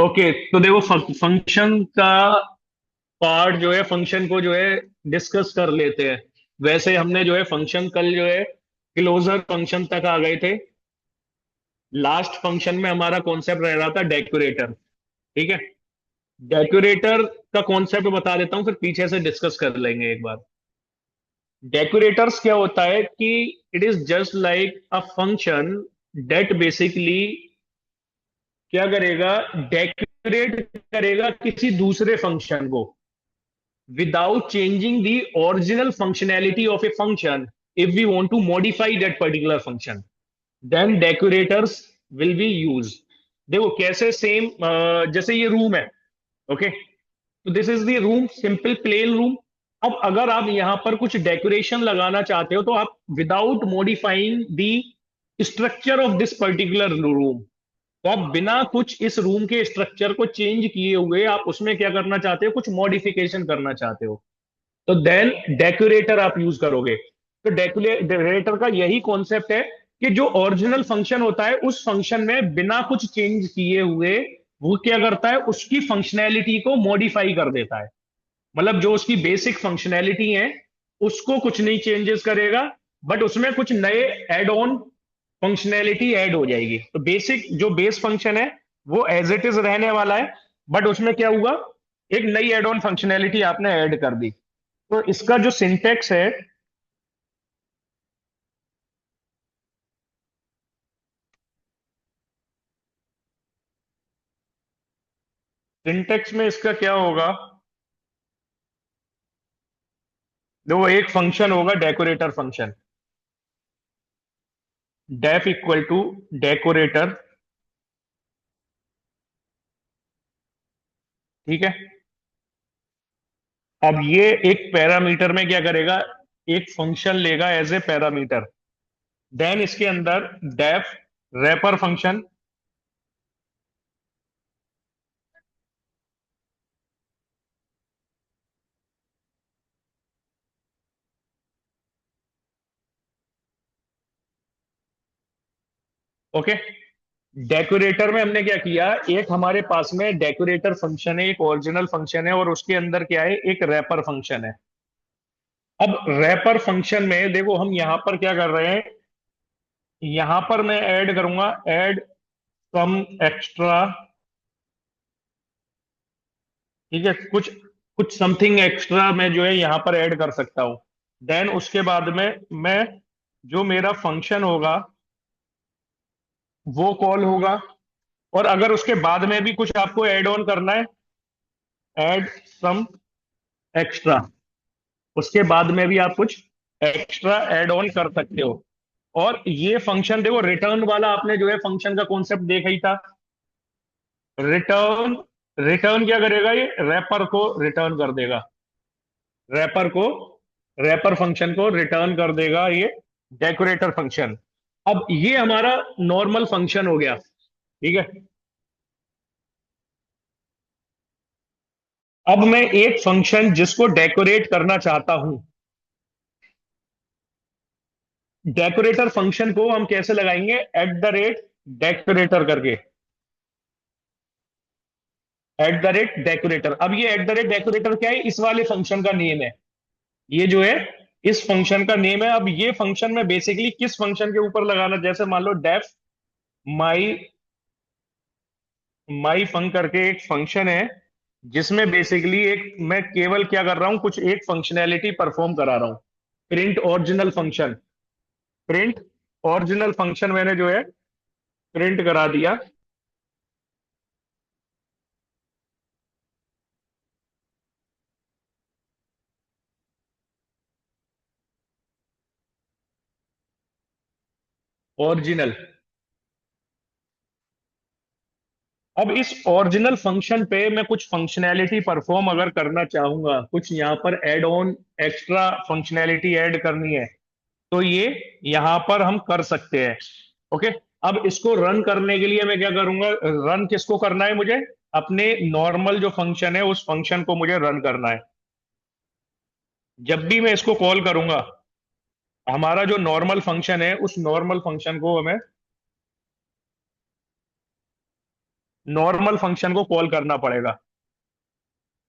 Okay, तो देखो function का पार्ट जो है, फंक्शन को जो है डिस्कस कर लेते हैं। वैसे हमने जो है फंक्शन कल जो है क्लोजर फंक्शन तक आ गए थे। लास्ट फंक्शन में हमारा कॉन्सेप्ट रह रहा था डेकोरेटर। ठीक है। डेकोरेटर का कॉन्सेप्ट बता देता हूँ, फिर पीछे से डिस्कस कर लेंगे एक बार। डेकोरेटर्स क्या होता है कि it is just like a function that basically क्या करेगा, डेकोरेट करेगा किसी दूसरे फंक्शन को without changing the original functionality of a function. If we want to modify that particular function, then decorators will be used. देखो कैसे, same जैसे ये रूम है। ओके, तो this is the room, simple plain room. अब अगर आप यहां पर कुछ डेकोरेशन लगाना चाहते हो तो आप without modifying the structure of this particular room, तो आप बिना कुछ इस रूम के स्ट्रक्चर को चेंज किए हुए आप उसमें क्या करना चाहते हो, कुछ मॉडिफिकेशन करना चाहते हो, तो देन डेकोरेटर आप यूज करोगे। तो डेकोरेटर का यही कॉन्सेप्ट है कि जो ओरिजिनल फंक्शन होता है उस फंक्शन में बिना कुछ चेंज किए हुए वो क्या करता है, उसकी फंक्शनैलिटी को मॉडिफाई कर देता है। मतलब जो उसकी बेसिक फंक्शनैलिटी है उसको कुछ नहीं चेंजेस करेगा, बट उसमें कुछ नए एड ऑन फंक्शनैलिटी ऐड हो जाएगी। तो बेसिक जो बेस फंक्शन है वो एज इट इज रहने वाला है, बट उसमें क्या हुआ, एक नई एड ऑन फंक्शनैलिटी आपने ऐड कर दी। तो इसका जो सिंटेक्स है, सिंटेक्स में इसका क्या होगा, देखो एक फंक्शन होगा decorator function, def equal to decorator. ठीक है। अब ये एक पैरामीटर में क्या करेगा, एक फंक्शन लेगा एज ए पैरामीटर। देन इसके अंदर def wrapper function. Okay. Decorator में हमने क्या किया, एक हमारे पास में डेकोरेटर फंक्शन है, एक ओरिजिनल फंक्शन है, और उसके अंदर क्या है, एक रैपर फंक्शन है। अब रैपर फंक्शन में देखो हम यहां पर क्या कर रहे हैं, यहां पर मैं ऐड करूंगा, ऐड सम एक्स्ट्रा। ठीक है, कुछ कुछ समथिंग एक्स्ट्रा मैं जो है यहां पर ऐड कर सकता हूं। देन उसके बाद में मैं, जो मेरा फंक्शन होगा वो कॉल होगा। और अगर उसके बाद में भी कुछ आपको ऐड ऑन करना है, ऐड सम एक्स्ट्रा, उसके बाद में भी आप कुछ एक्स्ट्रा ऐड ऑन कर सकते हो। और ये फंक्शन देखो, रिटर्न वाला आपने जो है फंक्शन का कॉन्सेप्ट देखा ही था। रिटर्न, रिटर्न क्या करेगा, ये रैपर को रिटर्न कर देगा, रैपर को, रैपर फंक्शन को रिटर्न कर देगा ये डेकोरेटर फंक्शन। अब ये हमारा नॉर्मल फंक्शन हो गया। ठीक है। अब मैं एक फंक्शन जिसको डेकोरेट करना चाहता हूं, डेकोरेटर फंक्शन को हम कैसे लगाएंगे, एट द रेट डेकोरेटर करके, एट द रेट डेकोरेटर। अब ये एट द रेट डेकोरेटर क्या है, इस वाले फंक्शन का नेम है, ये जो है इस फंक्शन का नेम है। अब ये फंक्शन में बेसिकली किस फंक्शन के ऊपर लगाना, जैसे मान लो डेफ माई, माई फंक करके एक फंक्शन है, जिसमें बेसिकली एक मैं केवल क्या कर रहा हूं, कुछ एक फंक्शनैलिटी परफॉर्म करा रहा हूं। Print original function, print original function मैंने जो है प्रिंट करा दिया। ओरिजिनल। अब इस ओरिजिनल फंक्शन पे मैं कुछ फंक्शनैलिटी परफॉर्म अगर करना चाहूंगा, कुछ यहां पर add on extra functionality add करनी है, तो ये यहां पर हम कर सकते हैं। ओके। अब इसको रन करने के लिए मैं क्या करूंगा, रन किसको करना है मुझे, अपने नॉर्मल जो फंक्शन है उस फंक्शन को मुझे रन करना है। जब भी मैं इसको कॉल करूंगा, हमारा जो नॉर्मल फंक्शन है उस नॉर्मल फंक्शन को हमें, नॉर्मल फंक्शन को कॉल करना पड़ेगा।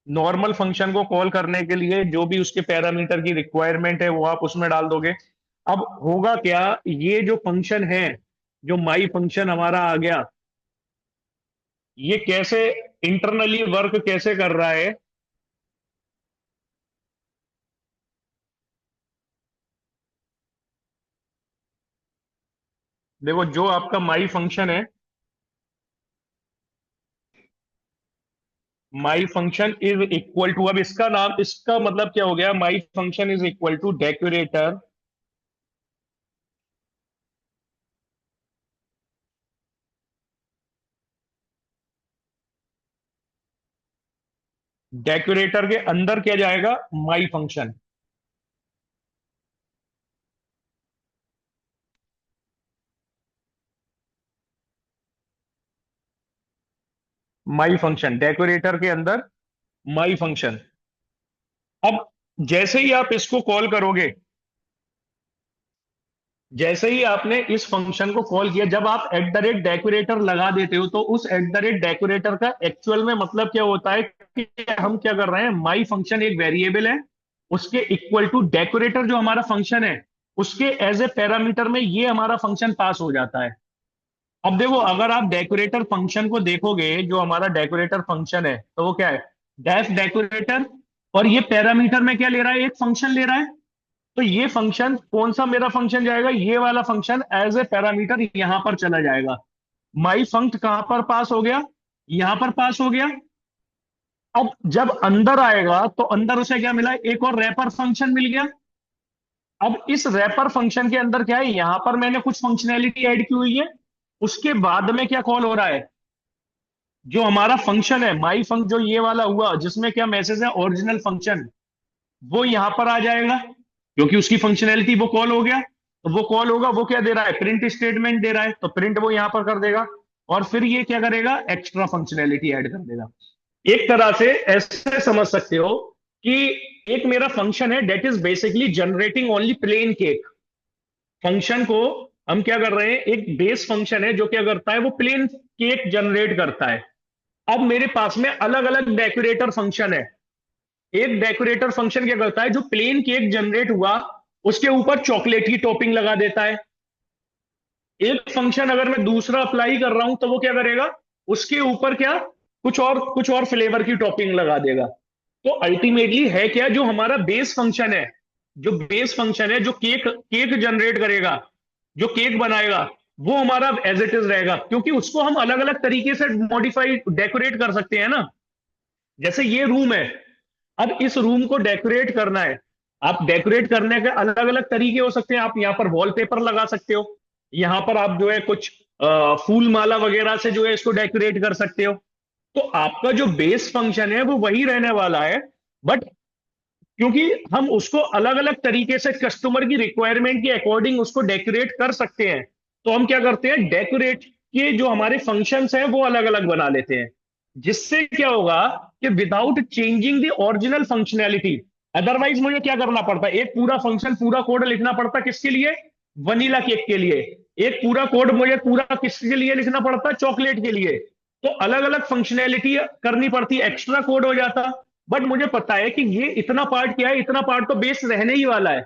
नॉर्मल फंक्शन को कॉल करने के लिए जो भी उसके पैरामीटर की रिक्वायरमेंट है वो आप उसमें डाल दोगे। अब होगा क्या, ये जो फंक्शन है, जो माई फंक्शन हमारा आ गया, ये कैसे इंटरनली वर्क कैसे कर रहा है। देखो जो आपका माई फंक्शन है, my function is equal to, अब इसका नाम, इसका मतलब क्या हो गया, my function is equal to decorator. Decorator के अंदर क्या जाएगा, my function. My function decorator के अंदर माई फंक्शन। अब जैसे ही आप इसको कॉल करोगे, जैसे ही आपने इस फंक्शन को कॉल किया, जब आप एट द रेट डेकोरेटर लगा देते हो, तो उस एट द रेट डेकोरेटर का एक्चुअल में मतलब क्या होता है कि हम क्या कर रहे हैं, माई फंक्शन एक वेरिएबल है, उसके इक्वल टू डेकोरेटर जो हमारा फंक्शन है, उसके एज ए पैरामीटर में ये हमारा फंक्शन पास हो जाता है। अब देखो, अगर आप डेकोरेटर फंक्शन को देखोगे, जो हमारा डेकोरेटर फंक्शन है, तो वो क्या है, डैश डेकोरेटर, और ये पैरामीटर में क्या ले रहा है, एक फंक्शन ले रहा है। तो ये फंक्शन कौन सा मेरा फंक्शन जाएगा, ये वाला फंक्शन एज ए पैरामीटर यहां पर चला जाएगा। माई फंक्ट कहां पर पास हो गया, यहां पर पास हो गया। अब जब अंदर आएगा तो अंदर उसे क्या मिला, एक और रैपर फंक्शन मिल गया। अब इस रैपर फंक्शन के अंदर क्या है, यहां पर मैंने कुछ फंक्शनैलिटी ऐड की हुई है। उसके बाद में क्या कॉल हो रहा है, जो हमारा फंक्शन है माई फंक्ट, जो ये वाला हुआ जिसमें क्या मैसेज है, ओरिजिनल फंक्शन, वो यहां पर आ जाएगा, क्योंकि उसकी फंक्शनैलिटी वो कॉल हो गया। तो वो कॉल होगा, वो क्या दे रहा है, प्रिंट स्टेटमेंट दे रहा है, तो प्रिंट वो यहां पर कर देगा। और फिर ये क्या करेगा, एक्स्ट्रा फंक्शनैलिटी ऐड कर देगा। एक तरह से ऐसे समझ सकते हो कि एक मेरा फंक्शन है that is basically generating only plain cake. Function को हम क्या कर रहे हैं, एक बेस फंक्शन है जो क्या करता है, वो प्लेन केक जनरेट करता है। अब मेरे पास में अलग अलग डेकोरेटर फंक्शन है। एक डेकोरेटर फंक्शन क्या करता है, जो प्लेन केक जनरेट हुआ उसके ऊपर चॉकलेट की टॉपिंग लगा देता है। एक फंक्शन अगर मैं दूसरा अप्लाई कर रहा हूं तो वो क्या करेगा, उसके ऊपर क्या, कुछ और फ्लेवर की टॉपिंग लगा देगा। तो अल्टीमेटली है क्या, जो हमारा बेस फंक्शन है, जो बेस फंक्शन है, जो केक केक जनरेट करेगा, जो केक बनाएगा, वो हमारा एज इट इज रहेगा, क्योंकि उसको हम अलग अलग तरीके से मॉडिफाई डेकोरेट कर सकते हैं ना। जैसे ये रूम है, अब इस रूम को डेकोरेट करना है। आप डेकोरेट करने के अलग अलग तरीके हो सकते हैं, आप यहाँ पर वॉलपेपर लगा सकते हो, यहाँ पर आप जो है कुछ फूल माला वगैरह से जो है इसको डेकोरेट कर सकते हो। तो आपका जो बेस फंक्शन है वो वही रहने वाला है, बट क्योंकि हम उसको अलग अलग तरीके से कस्टमर की रिक्वायरमेंट के अकॉर्डिंग उसको डेकोरेट कर सकते हैं, तो हम क्या करते हैं, डेकोरेट के जो हमारे फंक्शंस हैं वो अलग अलग बना लेते हैं। जिससे क्या होगा कि without changing the original functionality, otherwise मुझे क्या करना पड़ता है, एक पूरा फंक्शन पूरा कोड लिखना पड़ता है, किसके लिए, वनीला केक के लिए। एक पूरा कोड मुझे पूरा किसके लिए लिखना पड़ता है, चॉकलेट के लिए। तो अलग अलग फंक्शनैलिटी करनी पड़ती है, एक्स्ट्रा कोड हो जाता। बट मुझे पता है कि ये इतना पार्ट क्या है, इतना पार्ट तो बेस रहने ही वाला है।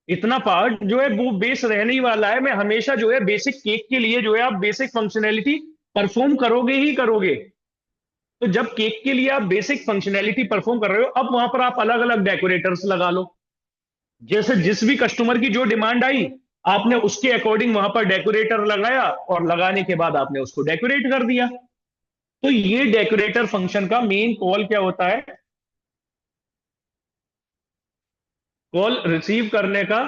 इतना पार्ट जो है वो बेस रहने ही वाला है। मैं हमेशा जो है बेसिक केक के लिए जो है आप बेसिक फंक्शनैलिटी परफॉर्म करोगे ही करोगे। तो जब केक के लिए आप बेसिक फंक्शनैलिटी परफॉर्म कर रहे हो, अब वहां पर आप अलग अलग डेकोरेटर्स लगा लो। जैसे जिस भी कस्टमर की जो डिमांड आई, आपने उसके अकॉर्डिंग वहां पर डेकोरेटर लगाया, और लगाने के बाद आपने उसको डेकोरेट कर दिया। तो ये डेकोरेटर फंक्शन का मेन कॉल क्या होता है, कॉल रिसीव करने का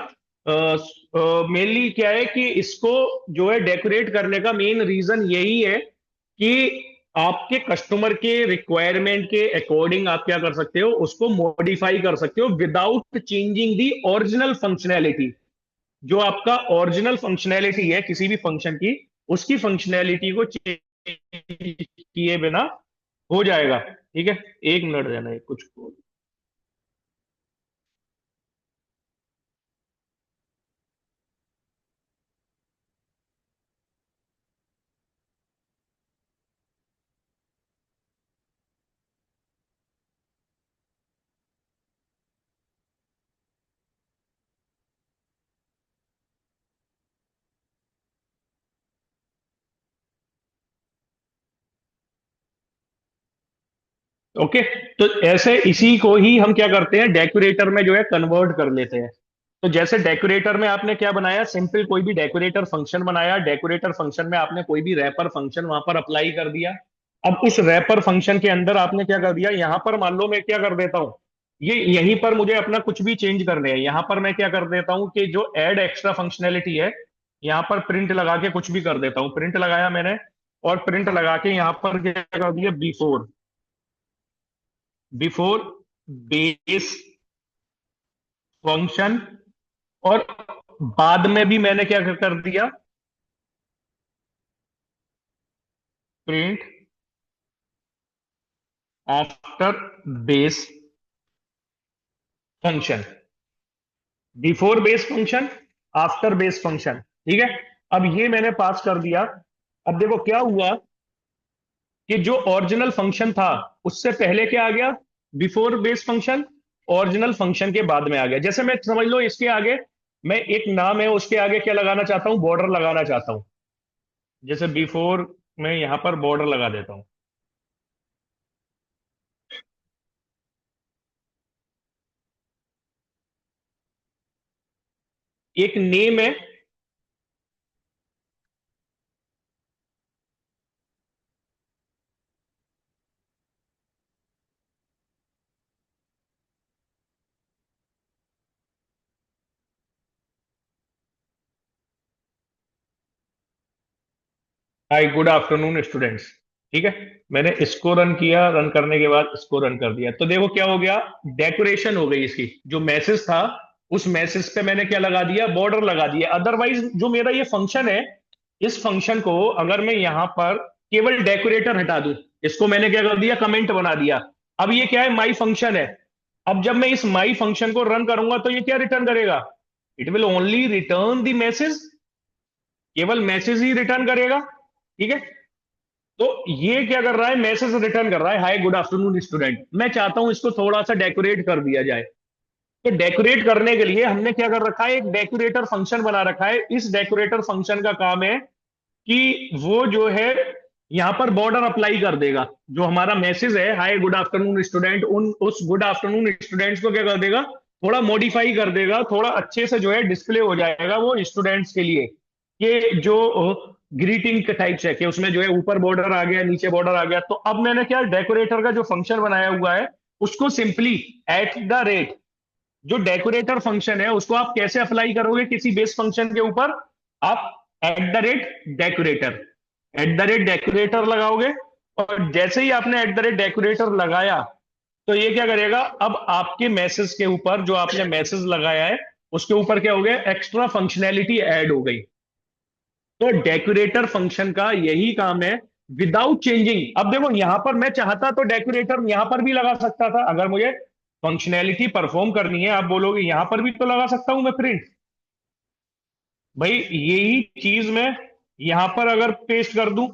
मेनली क्या है कि इसको जो है डेकोरेट करने का मेन रीजन यही है कि आपके कस्टमर के रिक्वायरमेंट के अकॉर्डिंग आप क्या कर सकते हो, उसको मॉडिफाई कर सकते हो without changing the original functionality. जो आपका ओरिजिनल फंक्शनैलिटी है किसी भी फंक्शन की, उसकी फंक्शनैलिटी को चेंज किए बिना हो जाएगा। ठीक है, एक मिनट देना है कुछ। ओके। तो ऐसे इसी को ही हम क्या करते हैं, डेकोरेटर में जो है कन्वर्ट कर लेते हैं। तो जैसे डेकोरेटर में आपने क्या बनाया, सिंपल कोई भी डेकोरेटर फंक्शन बनाया, डेकोरेटर फंक्शन में आपने कोई भी रैपर फंक्शन वहां पर अप्लाई कर दिया। अब उस रैपर फंक्शन के अंदर आपने क्या कर दिया, यहां पर मान लो मैं क्या कर देता हूं, ये यहीं पर मुझे अपना कुछ भी चेंज करने हैं, यहां पर मैं क्या कर देता हूं कि जो ऐड एक्स्ट्रा फंक्शनैलिटी है, यहां पर प्रिंट लगा के कुछ भी कर देता हूं, प्रिंट लगाया मैंने, और प्रिंट लगा के यहां पर क्या कर दिया, बिफोर, बिफोर बेस फंक्शन, और बाद में भी मैंने क्या कर दिया, print after base function, before base function, after base function. ठीक है। अब ये मैंने पास कर दिया। अब देखो क्या हुआ कि जो ओरिजिनल फंक्शन था उससे पहले क्या आ गया, before base function, original function के बाद में आ गया। जैसे मैं समझ लो इसके आगे मैं एक नाम है उसके आगे क्या लगाना चाहता हूं, बॉर्डर लगाना चाहता हूं, जैसे बिफोर मैं यहां पर बॉर्डर लगा देता हूं, एक नेम है। Hi good afternoon students. ठीक है। मैंने इसको रन किया, रन करने के बाद इसको रन कर दिया, तो देखो क्या हो गया, डेकोरेशन हो गई इसकी। जो मैसेज था उस मैसेज पे मैंने क्या लगा दिया, बॉर्डर लगा दिया। अदरवाइज जो मेरा ये फंक्शन है, इस फंक्शन को अगर मैं यहां पर केवल डेकोरेटर हटा दूं, इसको मैंने क्या कर दिया, कमेंट बना दिया। अब ये क्या है, माई फंक्शन है। अब जब मैं इस माई फंक्शन को रन करूंगा तो ये क्या रिटर्न करेगा, it will only return the message, केवल मैसेज ही रिटर्न करेगा। ठीक है। तो ये क्या कर रहा है, मैसेज रिटर्न कर रहा है, हाय गुड आफ्टरनून स्टूडेंट। मैं चाहता हूं इसको थोड़ा सा डेकोरेट कर दिया जाए। तो डेकोरेट करने के लिए हमने क्या कर रखा है, एक डेकोरेटर फंक्शन बना रखा है। इस डेकोरेटर फंक्शन का काम है कि वो जो है यहां पर बॉर्डर अप्लाई कर देगा। जो हमारा मैसेज है, हाय गुड आफ्टरनून स्टूडेंट, उन उस गुड आफ्टरनून स्टूडेंट्स को क्या कर देगा, थोड़ा मॉडिफाई कर देगा, थोड़ा अच्छे से जो है डिस्प्ले हो जाएगा वो स्टूडेंट्स के लिए। ये जो ग्रीटिंग के टाइप्स है कि उसमें जो है ऊपर बॉर्डर आ गया, नीचे बॉर्डर आ गया। तो अब मैंने क्या, डेकोरेटर का जो फंक्शन बनाया हुआ है उसको सिंपली एट द रेट, जो डेकोरेटर फंक्शन है उसको आप कैसे अप्लाई करोगे किसी बेस फंक्शन के ऊपर, आप at the rate decorator, at the rate decorator लगाओगे। और जैसे ही आपने एट द रेट डेकोरेटर लगाया, तो ये क्या करेगा, अब आपके मैसेज के ऊपर जो आपने मैसेज लगाया है उसके ऊपर क्या हो गया, एक्स्ट्रा फंक्शनैलिटी ऐड हो गई। तो डेकोरेटर फंक्शन का यही काम है, विदाउट चेंजिंग। अब देखो यहां पर मैं चाहता तो डेकोरेटर यहां पर भी लगा सकता था, अगर मुझे फंक्शनैलिटी परफॉर्म करनी है। आप बोलोगे यहां पर भी तो लगा सकता हूं मैं प्रिंट, भाई यही चीज मैं यहां पर अगर पेस्ट कर दूं,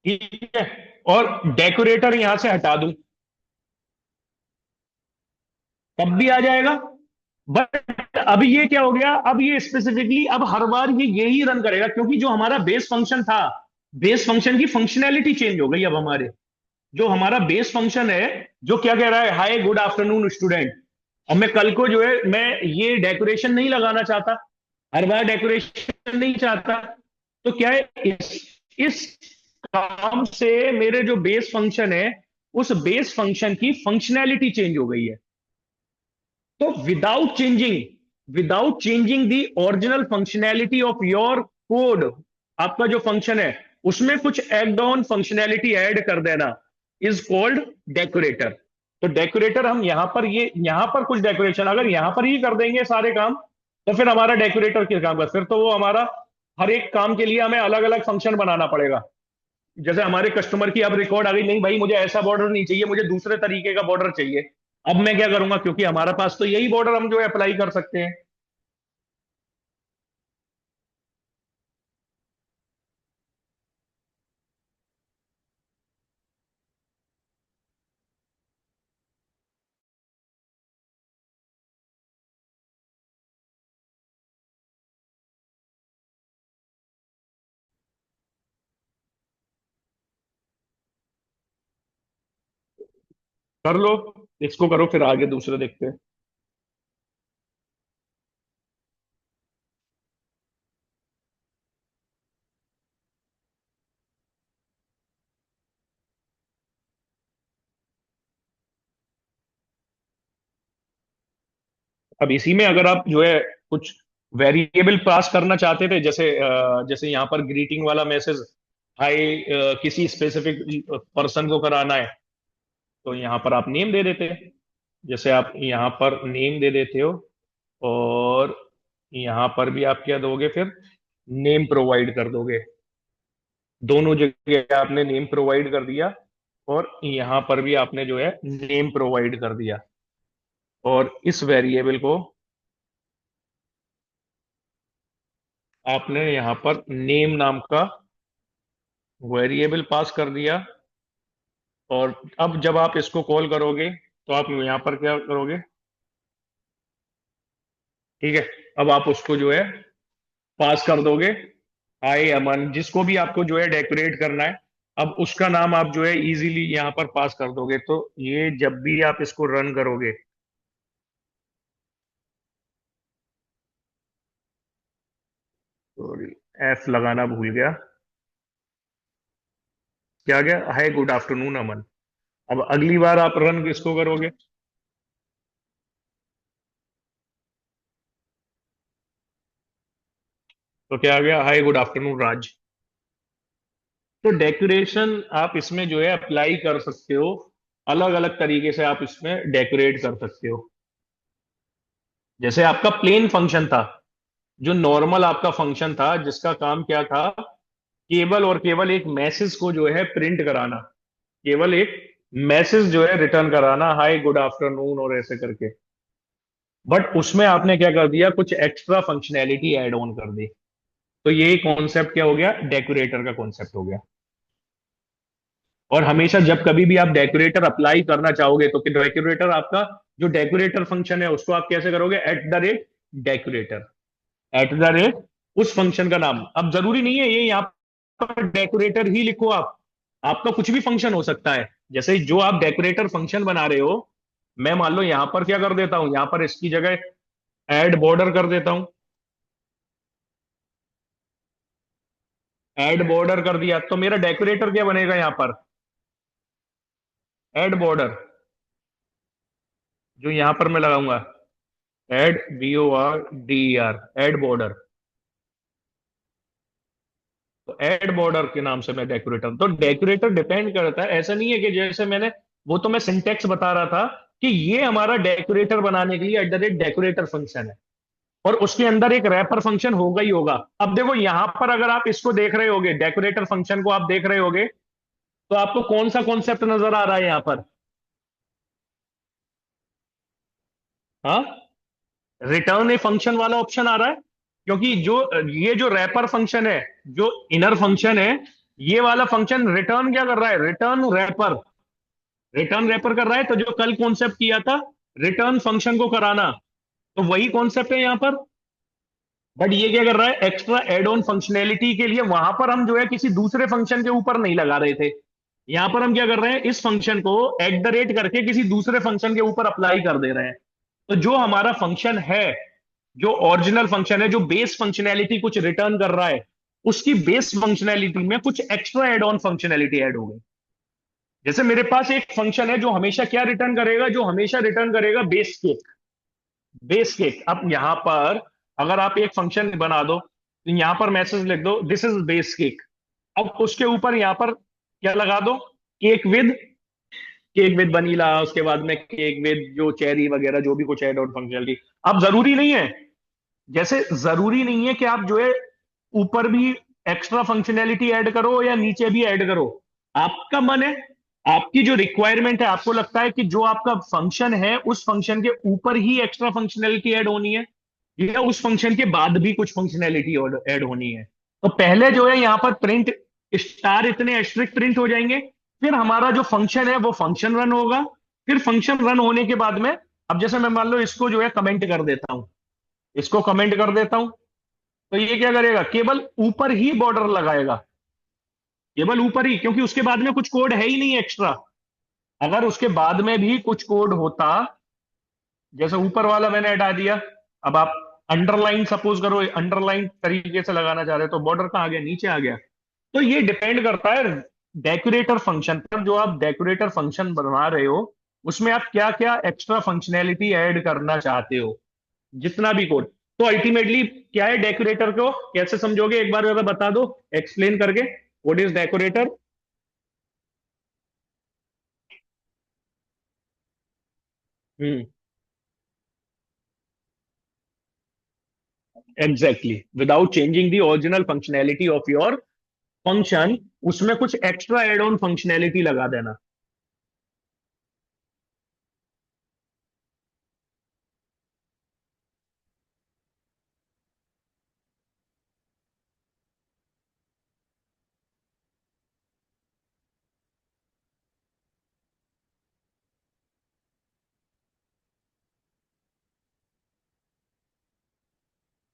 ठीक है, और डेकोरेटर यहां से हटा दूं, तब भी आ जाएगा। बट अब ये क्या हो गया, अब ये स्पेसिफिकली अब हर बार ये यही रन करेगा, क्योंकि जो हमारा बेस फंक्शन था, बेस फंक्शन की फंक्शनैलिटी चेंज हो गई। अब हमारे जो हमारा बेस फंक्शन है, जो क्या कह रहा है, हाय गुड आफ्टरनून स्टूडेंट, अब मैं कल को जो है मैं ये डेकोरेशन नहीं लगाना चाहता, हर बार डेकोरेशन नहीं चाहता। तो क्या है, इस काम से मेरे जो बेस फंक्शन है उस बेस फंक्शन की फंक्शनैलिटी चेंज हो गई है। तो without changing the original functionality of your code, आपका जो फंक्शन है उसमें कुछ एड ऑन फंक्शनैलिटी ऐड कर देना, इज कॉल्ड डेकोरेटर। तो डेकोरेटर हम यहां पर, ये यहां पर कुछ डेकोरेशन अगर यहां पर ही कर देंगे सारे काम, तो फिर हमारा डेकोरेटर किस काम का, फिर तो वो हमारा हर एक काम के लिए हमें अलग अलग फंक्शन बनाना पड़ेगा। जैसे हमारे कस्टमर की अब रिकॉर्ड आ गई, नहीं भाई मुझे ऐसा बॉर्डर नहीं चाहिए, मुझे दूसरे तरीके का बॉर्डर चाहिए। अब मैं क्या करूंगा, क्योंकि हमारे पास तो यही बॉर्डर हम जो है अप्लाई कर सकते हैं। कर लो, इसको करो, फिर आगे दूसरे देखते हैं। अब इसी में अगर आप जो है कुछ वेरिएबल पास करना चाहते थे, जैसे जैसे यहाँ पर ग्रीटिंग वाला मैसेज, हाय, किसी स्पेसिफिक पर्सन को कराना है, तो यहाँ पर आप नेम दे देते हैं। जैसे आप यहाँ पर नेम दे देते हो, और यहाँ पर भी आप क्या दोगे फिर, नेम प्रोवाइड कर दोगे। दोनों जगह आपने नेम प्रोवाइड कर दिया, और यहाँ पर भी आपने जो है नेम प्रोवाइड कर दिया। और इस वेरिएबल को आपने यहाँ पर नेम नाम का वेरिएबल पास कर दिया। और अब जब आप इसको कॉल करोगे, तो आप यहाँ पर क्या करोगे, ठीक है, अब आप उसको जो है पास कर दोगे, हाय अमन, जिसको भी आपको जो है डेकोरेट करना है। अब उसका नाम आप जो है इजीली यहाँ पर पास कर दोगे, तो ये जब भी आप इसको रन करोगे, सॉरी, एफ लगाना भूल गया, क्या गया, हाय गुड आफ्टरनून अमन। अब अगली बार आप रन किसको करोगे, तो क्या आ गया, हाय गुड आफ्टरनून राज। तो डेकोरेशन आप इसमें जो है अप्लाई कर सकते हो, अलग अलग तरीके से आप इसमें डेकोरेट कर सकते हो। जैसे आपका प्लेन फंक्शन था, जो नॉर्मल आपका फंक्शन था, जिसका काम क्या था, केवल और केवल एक मैसेज को जो है प्रिंट कराना, केवल एक मैसेज जो है रिटर्न कराना, हाय गुड आफ्टरनून और ऐसे करके। बट उसमें आपने क्या कर दिया, कुछ एक्स्ट्रा फंक्शनैलिटी ऐड ऑन कर दी। तो ये कॉन्सेप्ट क्या हो गया, डेकोरेटर का कॉन्सेप्ट हो गया। और हमेशा जब कभी भी आप डेकोरेटर अप्लाई करना चाहोगे, तो डेकोरेटर आपका, जो डेकोरेटर फंक्शन है उसको आप कैसे करोगे, at the rate decorator, at the rate उस फंक्शन का नाम। अब जरूरी नहीं है ये यहाँ पर डेकोरेटर ही लिखो आप, आपका कुछ भी फंक्शन हो सकता है। जैसे जो आप डेकोरेटर फंक्शन बना रहे हो, मैं मान लो यहाँ पर क्या कर देता हूँ, यहाँ पर इसकी जगह ऐड बॉर्डर कर देता हूँ। ऐड बॉर्डर कर दिया, तो मेरा डेकोरेटर क्या बनेगा यहाँ पर, ऐड बॉर्डर, जो यहाँ पर मैं लगाऊंगा, एड BORDER, एड बॉर्डर। तो एड बॉर्डर के नाम से मैं डेकोरेटर, तो डेकोरेटर डिपेंड करता है, ऐसा नहीं है कि जैसे मैंने, वो तो मैं सिंटेक्स बता रहा था कि ये हमारा डेकोरेटर बनाने के लिए at the rate decorator function है, और उसके अंदर एक रैपर फंक्शन होगा ही होगा। अब देखो यहां पर अगर आप इसको देख रहे होगे, डेकोरेटर फंक्शन को आप देख रहे होगे, तो आपको कौन सा कॉन्सेप्ट नजर आ रहा है यहाँ पर, हाँ, रिटर्न ए फंक्शन वाला ऑप्शन आ रहा है। क्योंकि जो ये जो रैपर फंक्शन है, जो इनर फंक्शन है, ये वाला फंक्शन रिटर्न क्या कर रहा है, रिटर्न रैपर, रिटर्न रैपर कर रहा है। तो जो कल कॉन्सेप्ट किया था, रिटर्न फंक्शन को कराना, तो वही कॉन्सेप्ट है यहाँ पर। बट ये क्या कर रहा है, एक्स्ट्रा एड ऑन फंक्शनैलिटी के लिए वहां पर हम जो है किसी दूसरे फंक्शन के ऊपर नहीं लगा रहे थे, यहां पर हम क्या कर रहे हैं, इस फंक्शन को एट द रेट करके किसी दूसरे फंक्शन के ऊपर अप्लाई कर दे रहे हैं। तो जो हमारा फंक्शन है, जो ओरिजिनल फंक्शन है, जो बेस फंक्शनैलिटी कुछ रिटर्न कर रहा है, उसकी बेस फंक्शनैलिटी में कुछ extra add on functionality add हो गई। जैसे मेरे पास एक फंक्शन है जो हमेशा क्या रिटर्न करेगा, जो हमेशा रिटर्न करेगा बेस केक, बेस केक। अब यहां पर अगर आप एक फंक्शन बना दो, तो यहां पर मैसेज लिख दो, दिस इज बेस केक। अब उसके ऊपर यहां पर क्या लगा दो, cake with, cake with vanilla, उसके बाद में केक विद जो चेरी वगैरह, जो भी कुछ ऐड ऑन फंक्शनलिटी। अब जरूरी नहीं है, जैसे जरूरी नहीं है कि आप जो है ऊपर भी एक्स्ट्रा फंक्शनैलिटी ऐड करो या नीचे भी ऐड करो, आपका मन है, आपकी जो रिक्वायरमेंट है, आपको लगता है कि जो आपका फंक्शन है उस फंक्शन के ऊपर ही एक्स्ट्रा फंक्शनैलिटी ऐड होनी है, या उस फंक्शन के बाद भी कुछ फंक्शनैलिटी ऐड होनी है। तो पहले जो है यहाँ पर प्रिंट स्टार, इतने एस्ट्रिक प्रिंट हो जाएंगे, फिर हमारा जो फंक्शन है वो फंक्शन रन होगा। फिर फंक्शन रन होने के बाद में, अब जैसे मैं मान लो इसको जो है कमेंट कर देता हूं, इसको कमेंट कर देता हूं, तो ये क्या करेगा, केवल ऊपर ही बॉर्डर लगाएगा, केवल ऊपर ही, क्योंकि उसके बाद में कुछ कोड है ही नहीं एक्स्ट्रा। अगर उसके बाद में भी कुछ कोड होता, जैसे ऊपर वाला मैंने हटा दिया, अब आप अंडरलाइन सपोज करो, अंडरलाइन तरीके से लगाना चाह रहे हो, तो बॉर्डर कहाँ आ गया, नीचे आ गया। तो ये डिपेंड करता है डेकोरेटर फंक्शन पर। जो आप डेकोरेटर फंक्शन बना रहे हो, उसमें आप क्या क्या एक्स्ट्रा फंक्शनैलिटी ऐड करना चाहते हो, जितना भी कोड। तो अल्टीमेटली क्या है डेकोरेटर को, कैसे समझोगे, एक बार जरा बता दो एक्सप्लेन करके, what is decorator. Hmm, exactly, without changing the original functionality of your function, उसमें कुछ एक्स्ट्रा एड ऑन फंक्शनैलिटी लगा देना।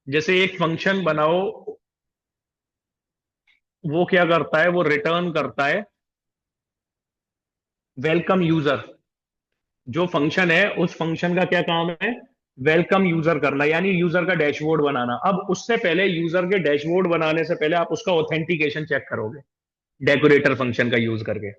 जैसे एक फंक्शन बनाओ, वो क्या करता है, वो रिटर्न करता है वेलकम यूजर। जो फंक्शन है उस फंक्शन का क्या काम है, वेलकम यूजर करना, यानी यूजर का डैशबोर्ड बनाना। अब उससे पहले, यूजर के डैशबोर्ड बनाने से पहले आप उसका ऑथेंटिकेशन चेक करोगे डेकोरेटर फंक्शन का यूज करके।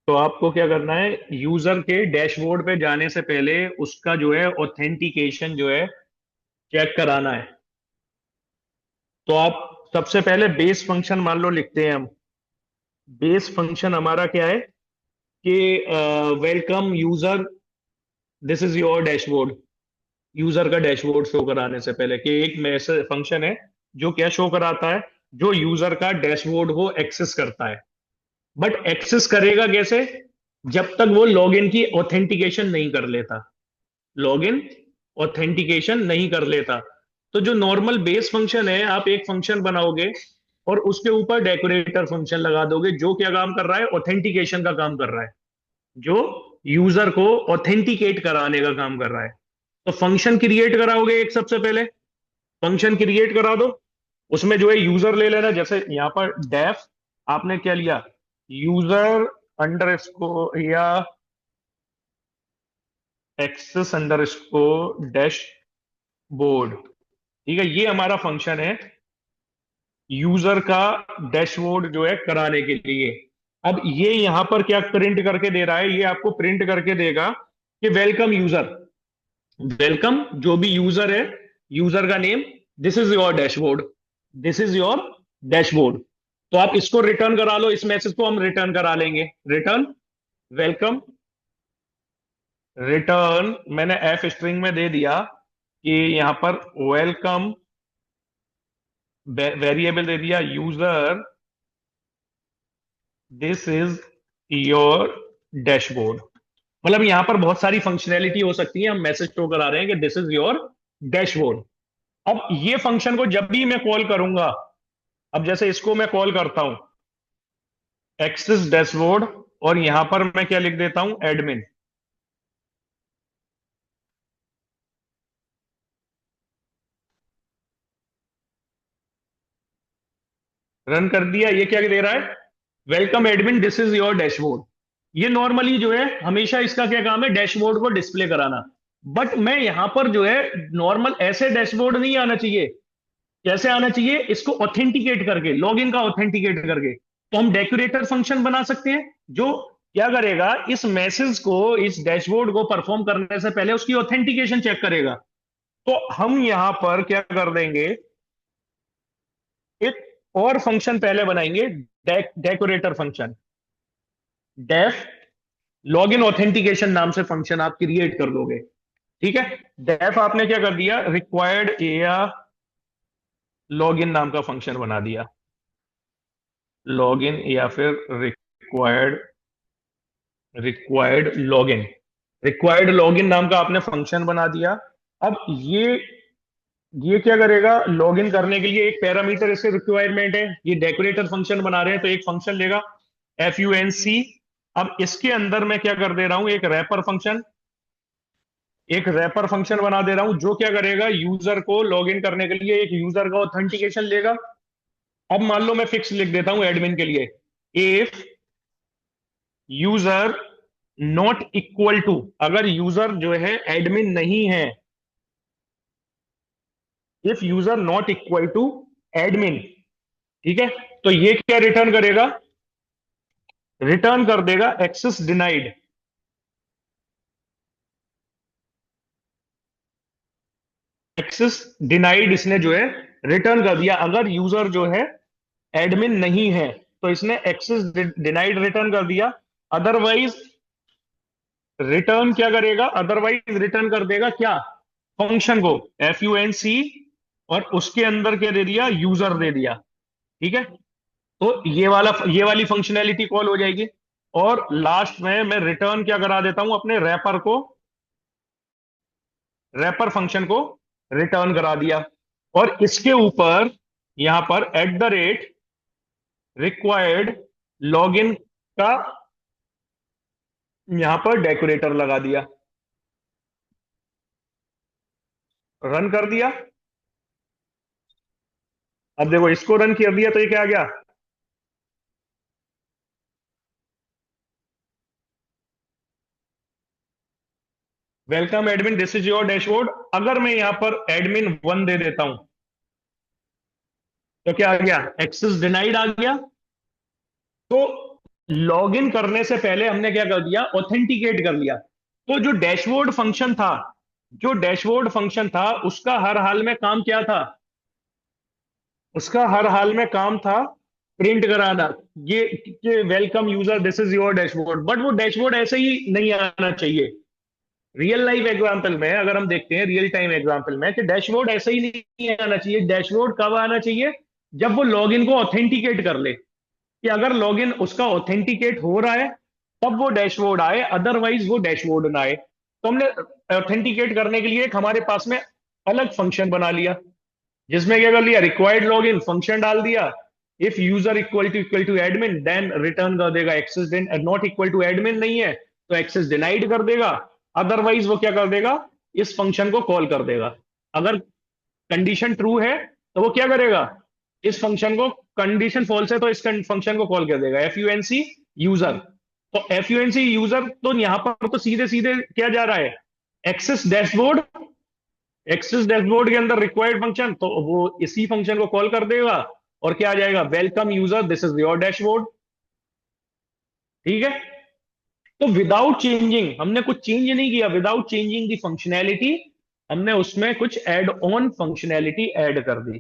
तो आपको क्या करना है, यूजर के डैशबोर्ड पे जाने से पहले उसका जो है ऑथेंटिकेशन जो है चेक कराना है। तो आप सबसे पहले बेस फंक्शन मान लो लिखते हैं हम। बेस फंक्शन हमारा क्या है कि welcome user, this is your dashboard. User का डैशबोर्ड शो कराने से पहले, कि एक मैसेज फंक्शन है जो क्या शो कराता है, जो यूजर का डैशबोर्ड को एक्सेस करता है। बट एक्सेस करेगा कैसे, जब तक वो लॉगिन की ऑथेंटिकेशन नहीं कर लेता। लॉगिन ऑथेंटिकेशन नहीं कर लेता। तो जो नॉर्मल बेस फंक्शन है, आप एक फंक्शन बनाओगे और उसके ऊपर डेकोरेटर फंक्शन लगा दोगे, जो क्या काम कर रहा है, ऑथेंटिकेशन का काम कर रहा है, जो यूजर को ऑथेंटिकेट कराने का काम कर रहा है। तो फंक्शन क्रिएट कराओगे एक, सबसे पहले फंक्शन क्रिएट करा दो। उसमें जो है यूजर ले लेना, जैसे यहां पर डेफ, आपने क्या लिया, यूजर अंडर इसको या एक्सेस अंडर इसको डैश बोर्ड। ठीक है, ये हमारा फंक्शन है यूजर का डैशबोर्ड जो है कराने के लिए। अब ये यहां पर क्या प्रिंट करके दे रहा है, ये आपको प्रिंट करके देगा कि वेलकम यूजर। वेलकम जो भी यूजर है, यूजर का name, this is your dashboard, this is your dashboard. तो आप इसको रिटर्न करा लो, इस मैसेज को हम रिटर्न करा लेंगे, रिटर्न वेलकम। रिटर्न मैंने एफ स्ट्रिंग में दे दिया कि यहां पर वेलकम, वेरिएबल दे दिया user, this is your dashboard. मतलब यहां पर बहुत सारी फंक्शनैलिटी हो सकती है, हम मैसेज शो करा रहे हैं कि दिस इज योर डैशबोर्ड। अब ये फंक्शन को जब भी मैं कॉल करूंगा, अब जैसे इसको मैं कॉल करता हूं एक्सेस डैशबोर्ड, और यहां पर मैं क्या लिख देता हूं, एडमिन। रन कर दिया, ये क्या दे रहा है, welcome admin, this is your dashboard. ये नॉर्मली जो है हमेशा इसका क्या काम है, डैशबोर्ड को डिस्प्ले कराना। बट मैं यहां पर जो है नॉर्मल ऐसे डैशबोर्ड नहीं आना चाहिए। कैसे आना चाहिए, इसको ऑथेंटिकेट करके, लॉगिन का ऑथेंटिकेट करके। तो हम डेकोरेटर फंक्शन बना सकते हैं, जो क्या करेगा, इस मैसेज को, इस डैशबोर्ड को परफॉर्म करने से पहले उसकी ऑथेंटिकेशन चेक करेगा। तो हम यहां पर क्या कर देंगे, एक और फंक्शन पहले बनाएंगे, decorator function, def login authentication नाम से फंक्शन आप क्रिएट कर लोगे। ठीक है। डेफ आपने क्या कर दिया, रिक्वायर्ड या लॉगिन नाम का फंक्शन बना दिया। लॉगिन या फिर required, required login, required login नाम का आपने फंक्शन बना दिया। अब ये क्या करेगा, लॉगिन करने के लिए एक पैरामीटर इससे रिक्वायरमेंट है, ये डेकोरेटर फंक्शन बना रहे हैं तो एक फंक्शन लेगा FUNC। अब इसके अंदर मैं क्या कर दे रहा हूं, एक रैपर फंक्शन, एक रैपर फंक्शन बना दे रहा हूं जो क्या करेगा, यूजर को लॉगिन करने के लिए एक यूजर का ऑथेंटिकेशन लेगा। अब मान लो मैं फिक्स लिख देता हूं एडमिन के लिए, if user not equal to, अगर यूजर जो है एडमिन नहीं है, if user not equal to admin, ठीक है, तो ये क्या रिटर्न करेगा, रिटर्न कर देगा एक्सेस डिनाइड। एक्सेस डिनाइड इसने जो है रिटर्न कर दिया, अगर यूजर जो है एडमिन नहीं है तो इसने एक्सेस डिनाइड रिटर्न कर दिया। अदरवाइज रिटर्न क्या करेगा, अदरवाइज रिटर्न कर देगा क्या, फंक्शन को FUNC, और उसके अंदर क्या दे दिया, यूजर दे दिया। ठीक है। तो ये वाली फंक्शनैलिटी कॉल हो जाएगी। और लास्ट में मैं रिटर्न क्या करा देता हूं, अपने रैपर को, रैपर फंक्शन को रिटर्न करा दिया। और इसके ऊपर यहां पर @ रिक्वायर्ड लॉगिन का यहां पर डेकोरेटर लगा दिया, रन कर दिया। अब देखो इसको रन कर दिया तो ये क्या आ गया, welcome admin this is your dashboard. अगर मैं यहां पर admin 1 दे देता हूं तो क्या आ गया, एक्सेस डिनाइड आ गया। तो लॉगिन करने से पहले हमने क्या कर दिया, ऑथेंटिकेट कर लिया। तो जो डैशबोर्ड फंक्शन था, जो डैशबोर्ड फंक्शन था उसका हर हाल में काम क्या था, उसका हर हाल में काम था प्रिंट कराना, ये welcome user this is your dashboard. But वो डैशबोर्ड ऐसे ही नहीं आना चाहिए। रियल लाइफ एग्जाम्पल में अगर हम देखते हैं, रियल टाइम एग्जाम्पल में, कि डैशबोर्ड ऐसे ही नहीं आना चाहिए। डैशबोर्ड कब आना चाहिए, जब वो लॉगिन को ऑथेंटिकेट कर ले, कि अगर लॉगिन उसका ऑथेंटिकेट हो रहा है तब वो डैशबोर्ड आए, अदरवाइज वो डैशबोर्ड ना आए। तो हमने ऑथेंटिकेट करने के लिए एक हमारे पास में अलग फंक्शन बना लिया, जिसमें क्या कर लिया, रिक्वायर्ड लॉगिन फंक्शन डाल दिया। If user equal to admin then return कर देगा access, not equal to admin नहीं है तो एक्सेस डिनाइड कर देगा। अदरवाइज वो क्या कर देगा, इस फंक्शन को कॉल कर देगा। अगर कंडीशन ट्रू है तो वो क्या करेगा, इस फंक्शन को, कंडीशन फॉल्स है तो इस फंक्शन को कॉल कर देगा FUNC यूजर। तो FUNC यूजर तो यहां पर तो सीधे सीधे क्या जा रहा है, एक्सेस डैशबोर्ड, एक्सेस डैशबोर्ड के अंदर रिक्वायर्ड फंक्शन, तो वो इसी फंक्शन को कॉल कर देगा और क्या आ जाएगा, welcome user this is your dashboard. ठीक है। तो विदाउट चेंजिंग, हमने कुछ चेंज नहीं किया, विदाउट चेंजिंग दी फंक्शनैलिटी, हमने उसमें कुछ एड ऑन फंक्शनैलिटी ऐड कर दी।